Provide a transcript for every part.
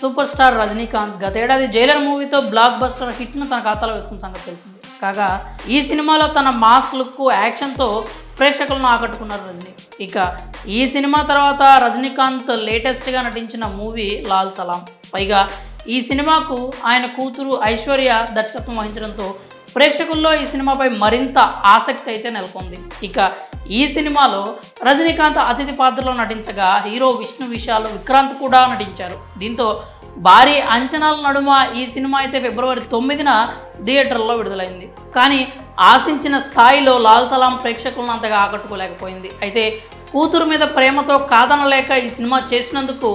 Super star Rajinikanth గతేడాది Jailer మూవీతో block buster హిట్ను తన ఖాతాలో వేసుకున్న సంగతి తెలిసింది. కాగా ఈ సినిమాలో తన మాస్ లుక్ యాక్షన్తో ప్రేక్షకులను ఆకట్టుకున్నారు రజనీ. ఇక ఈ సినిమా తర్వాత రజనీకాంత్ లేటెస్ట్గా నటించిన మూవీ లాల్ సలాం. పైగా ఈ సినిమాకు ఆయన కూతురు ఐశ్వర్య దర్శకత్వం వహించడంతో ప్రేక్షకుల్లో ఈ సినిమాపై మరింత ఆసక్తి అయితే నెలకొంది. ఇక ఈ సినిమాలో రజనీకాంత్ అతిథి పాత్రలో నటించగా హీరో విష్ణు విశాల్, విక్రాంత్ కూడా నటించారు. దీంతో భారీ అంచనాల నడుమ ఈ సినిమా అయితే ఫిబ్రవరి 9న థియేటర్లో విడుదలైంది. కానీ ఆశించిన స్థాయిలో లాల్ సలాం ప్రేక్షకులను అంతగా ఆకట్టుకోలేకపోయింది. అయితే కూతురు మీద ప్రేమతో కాదనలేక ఈ సినిమా చేసినందుకు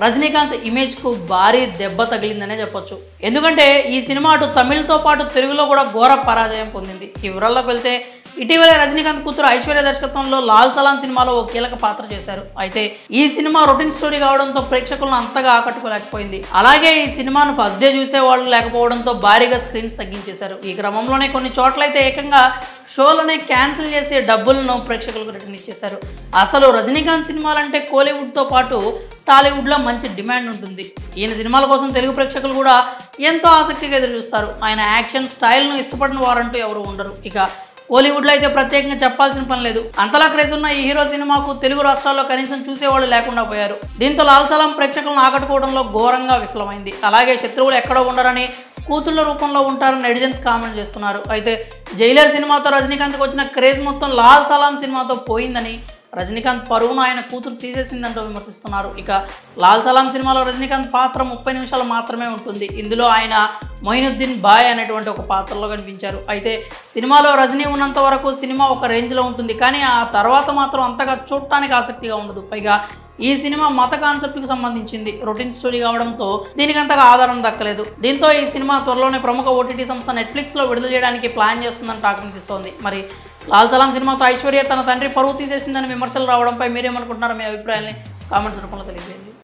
రజనీకాంత్ ఇమేజ్కు భారీ దెబ్బ తగిలిందనే చెప్పొచ్చు. ఎందుకంటే ఈ సినిమా అటు తమిళ్తో పాటు తెలుగులో కూడా ఘోర పరాజయం పొందింది. ఈ వివరాల్లోకి వెళ్తే ఇటీవలే రజనీకాంత్ కూతురు ఐశ్వర్య దర్శకత్వంలో లాల్ సలాం సినిమాలో ఓ కీలక పాత్ర చేశారు. అయితే ఈ సినిమా రొటీన్ స్టోరీ కావడంతో ప్రేక్షకులను అంతగా ఆకట్టుకోలేకపోయింది. అలాగే ఈ సినిమాను ఫస్ట్ డే చూసేవాళ్ళు లేకపోవడంతో భారీగా స్క్రీన్స్ తగ్గించేశారు. ఈ క్రమంలోనే కొన్ని చోట్లయితే ఏకంగా షోలనే క్యాన్సిల్ చేసే డబ్బులను ప్రేక్షకులకు రిటర్న్ ఇచ్చేశారు. అసలు రజనీకాంత్ సినిమాలంటే కోలీవుడ్తో పాటు టాలీవుడ్లో మంచి డిమాండ్ ఉంటుంది. ఈయన సినిమాల కోసం తెలుగు ప్రేక్షకులు కూడా ఎంతో ఆసక్తిగా ఎదురు చూస్తారు. ఆయన యాక్షన్ స్టైల్ను ఇష్టపడిన వారంటూ ఎవరు ఉండరు. ఇక కోలీవుడ్లో అయితే ప్రత్యేకంగా చెప్పాల్సిన పని లేదు. అంతలా క్రేజ్ ఉన్న ఈ హీరో సినిమాకు తెలుగు రాష్ట్రాల్లో కనీసం చూసేవాళ్ళు లేకుండా పోయారు. దీంతో లాల్ సలాం ప్రేక్షకులను ఆకట్టుకోవడంలో ఘోరంగా విఫలమైంది. అలాగే శత్రువులు ఎక్కడో ఉండరని, కూతుళ్ళ రూపంలో ఉంటారని నెటిజన్స్ కామెంట్ చేస్తున్నారు. అయితే జైలర్ సినిమాతో రజనీకాంత్కి వచ్చిన క్రేజ్ మొత్తం లాల్ సలాం సినిమాతో పోయిందని, రజనీకాంత్ పరువును ఆయన కూతురు తీసేసిందంటూ విమర్శిస్తున్నారు. ఇక లాల్ సలాం సినిమాలో రజనీకాంత్ పాత్ర 30 నిమిషాలు మాత్రమే ఉంటుంది. ఇందులో ఆయన మొయినుద్దీన్ బాయ్ అనేటువంటి ఒక పాత్రలో కనిపించారు. అయితే సినిమాలో రజనీ ఉన్నంత వరకు సినిమా ఒక రేంజ్లో ఉంటుంది, కానీ ఆ తర్వాత మాత్రం అంతగా చూడటానికి ఆసక్తిగా ఉండదు. పైగా ఈ సినిమా మత కాన్సెప్ట్కి సంబంధించింది. రొటీన్ స్టోరీ కావడంతో దీనికి అంతగా ఆధారం దక్కలేదు. దీంతో ఈ సినిమా త్వరలోనే ప్రముఖ ఓటీటీ సంస్థ నెట్ఫ్లిక్స్లో విడుదల చేయడానికి ప్లాన్ చేస్తుందని టాక్ వినిపిస్తోంది. మరి లాల్ సలాం సినిమాతో ఐశ్వర్య తన తండ్రి పరువు తీసేసిందని విమర్శలు రావడంపై మీరేమనుకుంటున్నారో మీ అభిప్రాయాన్ని కామెంట్స్ రూపంలో తెలియజేయండి.